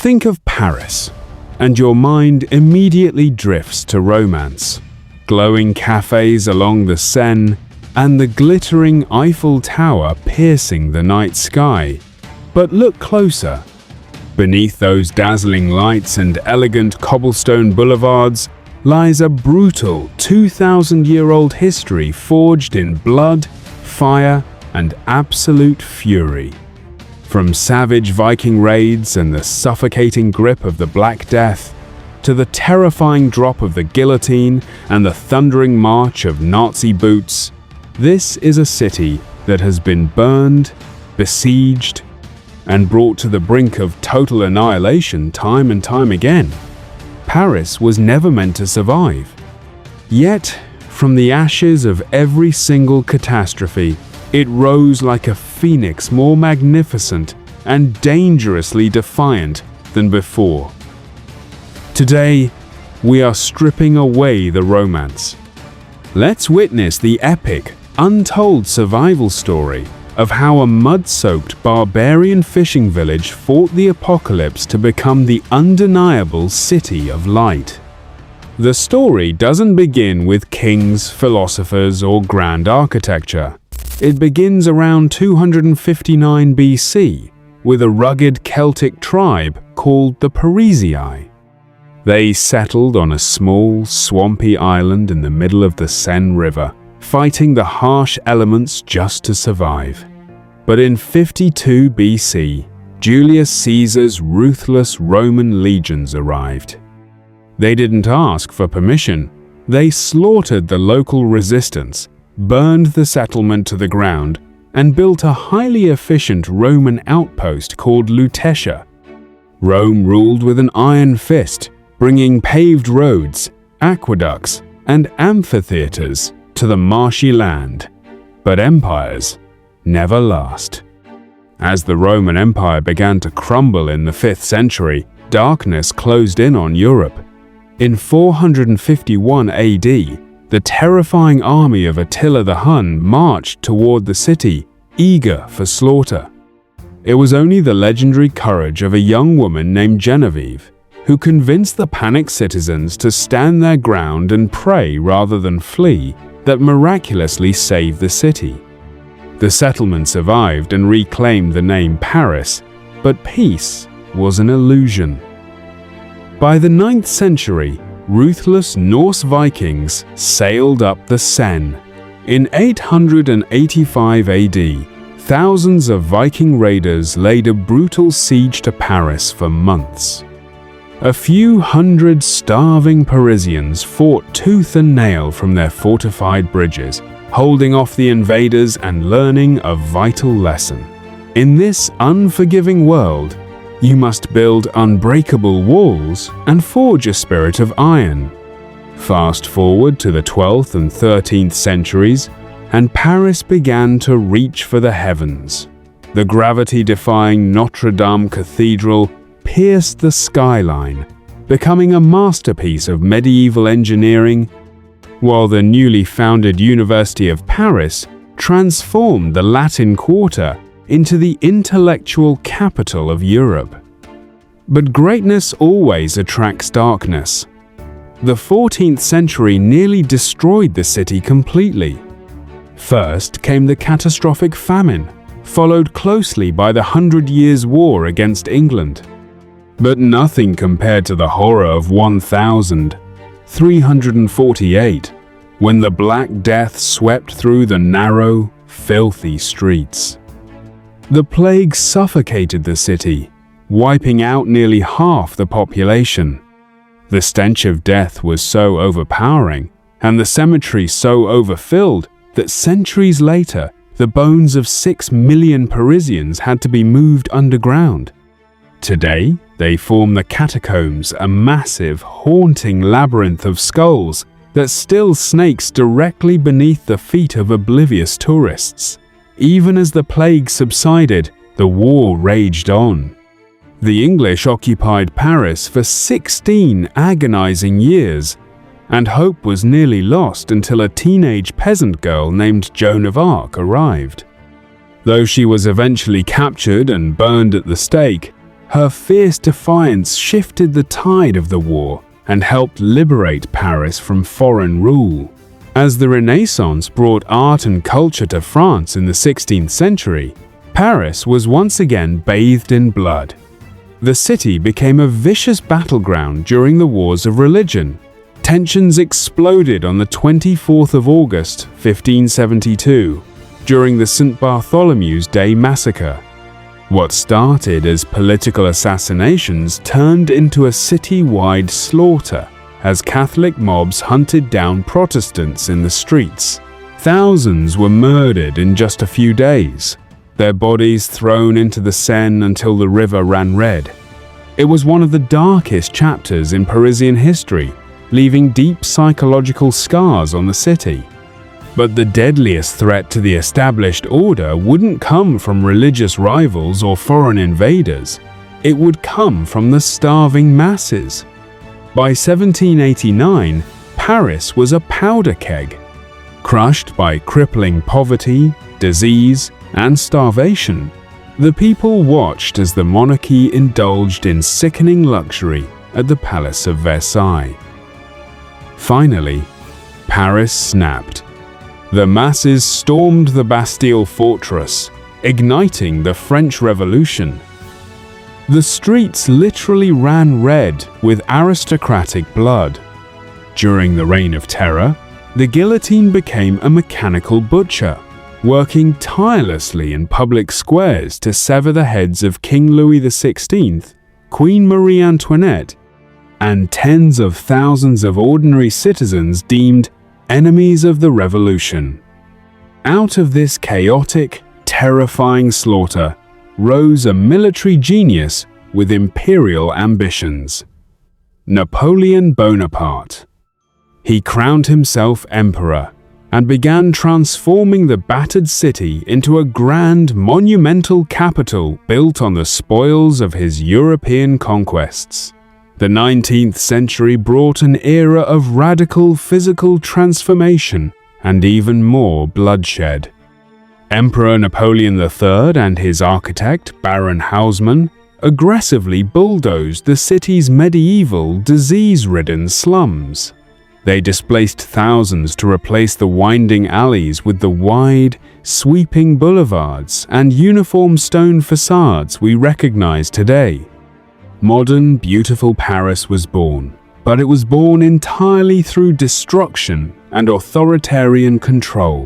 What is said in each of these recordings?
Think of Paris, and your mind immediately drifts to romance. Glowing cafes along the Seine, and the glittering Eiffel Tower piercing the night sky. But look closer. Beneath those dazzling lights and elegant cobblestone boulevards lies a brutal 2,000-year-old history forged in blood, fire, and absolute fury. From savage Viking raids and the suffocating grip of the Black Death, to the terrifying drop of the guillotine and the thundering march of Nazi boots, this is a city that has been burned, besieged, and brought to the brink of total annihilation time and time again. Paris was never meant to survive. Yet, from the ashes of every single catastrophe, it rose like a phoenix, more magnificent and dangerously defiant than before. Today, we are stripping away the romance. Let's witness the epic, untold survival story of how a mud-soaked barbarian fishing village fought the apocalypse to become the undeniable city of light. The story doesn't begin with kings, philosophers, or grand architecture. It begins around 259 BC with a rugged Celtic tribe called the Parisii. They settled on a small, swampy island in the middle of the Seine River, fighting the harsh elements just to survive. But in 52 BC, Julius Caesar's ruthless Roman legions arrived. They didn't ask for permission. They slaughtered the local resistance, burned the settlement to the ground, and built a highly efficient Roman outpost called Lutetia. Rome ruled with an iron fist, bringing paved roads, aqueducts, and amphitheaters to the marshy land. But empires never last. As the Roman Empire began to crumble in the 5th century, darkness closed in on Europe. In 451 AD, the terrifying army of Attila the Hun marched toward the city, eager for slaughter. It was only the legendary courage of a young woman named Genevieve who convinced the panicked citizens to stand their ground and pray rather than flee that miraculously saved the city. The settlement survived and reclaimed the name Paris, but peace was an illusion. By the 9th century, ruthless Norse Vikings sailed up the Seine. In 885 AD, thousands of Viking raiders laid a brutal siege to Paris for months. A few hundred starving Parisians fought tooth and nail from their fortified bridges, holding off the invaders and learning a vital lesson. In this unforgiving world, you must build unbreakable walls and forge a spirit of iron. Fast forward to the 12th and 13th centuries, and Paris began to reach for the heavens. The gravity-defying Notre-Dame Cathedral pierced the skyline, becoming a masterpiece of medieval engineering, while the newly founded University of Paris transformed the Latin Quarter into the intellectual capital of Europe. But greatness always attracts darkness. The 14th century nearly destroyed the city completely. First came the catastrophic famine, followed closely by the 100 Years' War against England. But nothing compared to the horror of 1348, when the Black Death swept through the narrow, filthy streets. The plague suffocated the city, wiping out nearly half the population. The stench of death was so overpowering, and the cemetery so overfilled, that centuries later, the bones of 6 million Parisians had to be moved underground. Today, they form the catacombs, a massive, haunting labyrinth of skulls that still snakes directly beneath the feet of oblivious tourists. Even as the plague subsided, the war raged on. The English occupied Paris for 16 agonizing years, and hope was nearly lost until a teenage peasant girl named Joan of Arc arrived. Though she was eventually captured and burned at the stake, Her fierce defiance shifted the tide of the war and helped liberate Paris from foreign rule. As the Renaissance brought art and culture to France in the 16th century, Paris was once again bathed in blood. The city became a vicious battleground during the wars of religion. Tensions exploded on the 24th of August, 1572, during the St. Bartholomew's Day massacre. What started as political assassinations turned into a city-wide slaughter as Catholic mobs hunted down Protestants in the streets. Thousands were murdered in just a few days, their bodies thrown into the Seine until the river ran red. It was one of the darkest chapters in Parisian history, leaving deep psychological scars on the city. But the deadliest threat to the established order wouldn't come from religious rivals or foreign invaders. It would come from the starving masses. By 1789, Paris was a powder keg. Crushed by crippling poverty, disease, and starvation, the people watched as the monarchy indulged in sickening luxury at the Palace of Versailles. Finally, Paris snapped. The masses stormed the Bastille fortress, igniting the French Revolution. The streets literally ran red with aristocratic blood. During the Reign of Terror, the guillotine became a mechanical butcher, working tirelessly in public squares to sever the heads of King Louis XVI, Queen Marie Antoinette, and tens of thousands of ordinary citizens deemed enemies of the revolution. Out of this chaotic, terrifying slaughter rose a military genius with imperial ambitions: Napoleon Bonaparte. He crowned himself emperor and began transforming the battered city into a grand, monumental capital built on the spoils of his European conquests. The 19th century brought an era of radical physical transformation and even more bloodshed. Emperor Napoleon III and his architect, Baron Haussmann, aggressively bulldozed the city's medieval, disease-ridden slums. They displaced thousands to replace the winding alleys with the wide, sweeping boulevards and uniform stone facades we recognize today. Modern, beautiful Paris was born, but it was born entirely through destruction and authoritarian control.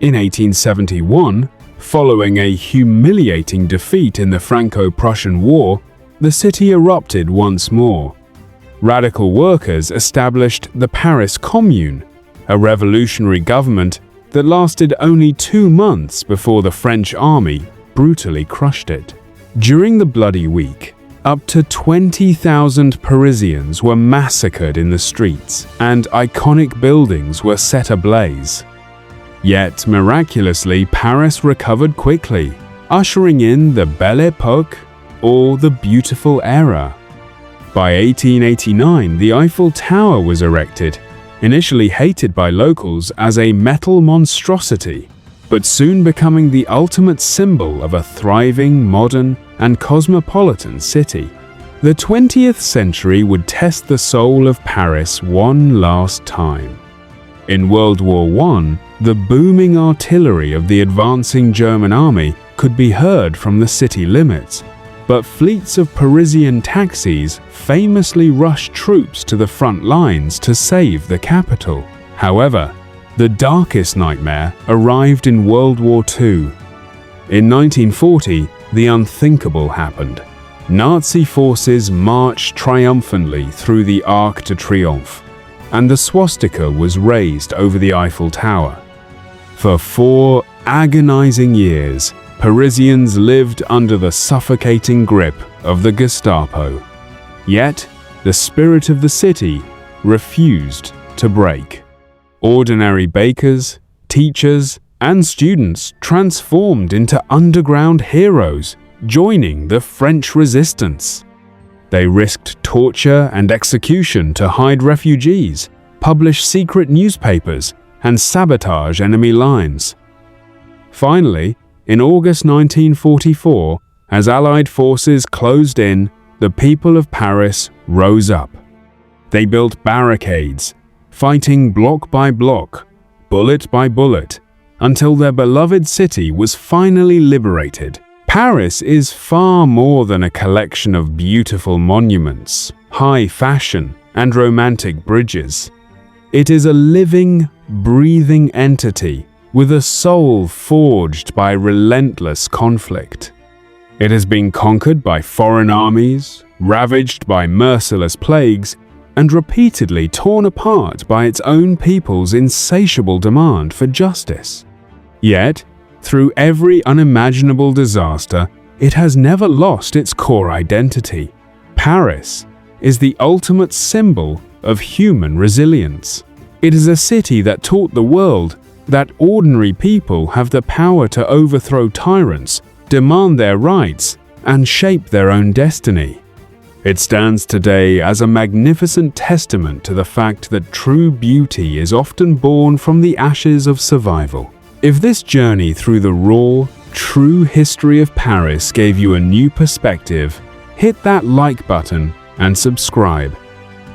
In 1871, following a humiliating defeat in the Franco-Prussian War, the city erupted once more. Radical workers established the Paris Commune, a revolutionary government that lasted only 2 months before the French army brutally crushed it. During the Bloody Week, up to 20,000 Parisians were massacred in the streets, and iconic buildings were set ablaze. Yet, miraculously, Paris recovered quickly, ushering in the Belle Époque, or the Beautiful Era. By 1889, the Eiffel Tower was erected, initially hated by locals as a metal monstrosity, but soon becoming the ultimate symbol of a thriving, modern, and cosmopolitan city. The 20th century would test the soul of Paris one last time. In World War I, the booming artillery of the advancing German army could be heard from the city limits, but fleets of Parisian taxis famously rushed troops to the front lines to save the capital. However, the darkest nightmare arrived in World War II. In 1940, the unthinkable happened. Nazi forces marched triumphantly through the Arc de Triomphe, and the swastika was raised over the Eiffel Tower. For 4 agonizing years, Parisians lived under the suffocating grip of the Gestapo. Yet, the spirit of the city refused to break. Ordinary bakers, teachers, and students transformed into underground heroes, joining the French resistance. They risked torture and execution to hide refugees, publish secret newspapers, and sabotage enemy lines. Finally, in August 1944, As Allied forces closed in, the people of Paris rose up. They built barricades, fighting block by block, bullet by bullet, until their beloved city was finally liberated. Paris is far more than a collection of beautiful monuments, high fashion, and romantic bridges. It is a living, breathing entity with a soul forged by relentless conflict. It has been conquered by foreign armies, ravaged by merciless plagues, and repeatedly torn apart by its own people's insatiable demand for justice. Yet, through every unimaginable disaster, it has never lost its core identity. Paris is the ultimate symbol of human resilience. It is a city that taught the world that ordinary people have the power to overthrow tyrants, demand their rights, and shape their own destiny. It stands today as a magnificent testament to the fact that true beauty is often born from the ashes of survival. If this journey through the raw, true history of Paris gave you a new perspective, hit that like button and subscribe.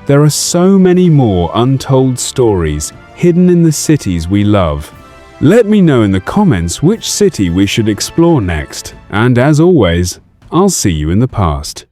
There are so many more untold stories hidden in the cities we love. Let me know in the comments which city we should explore next, and as always, I'll see you in the past.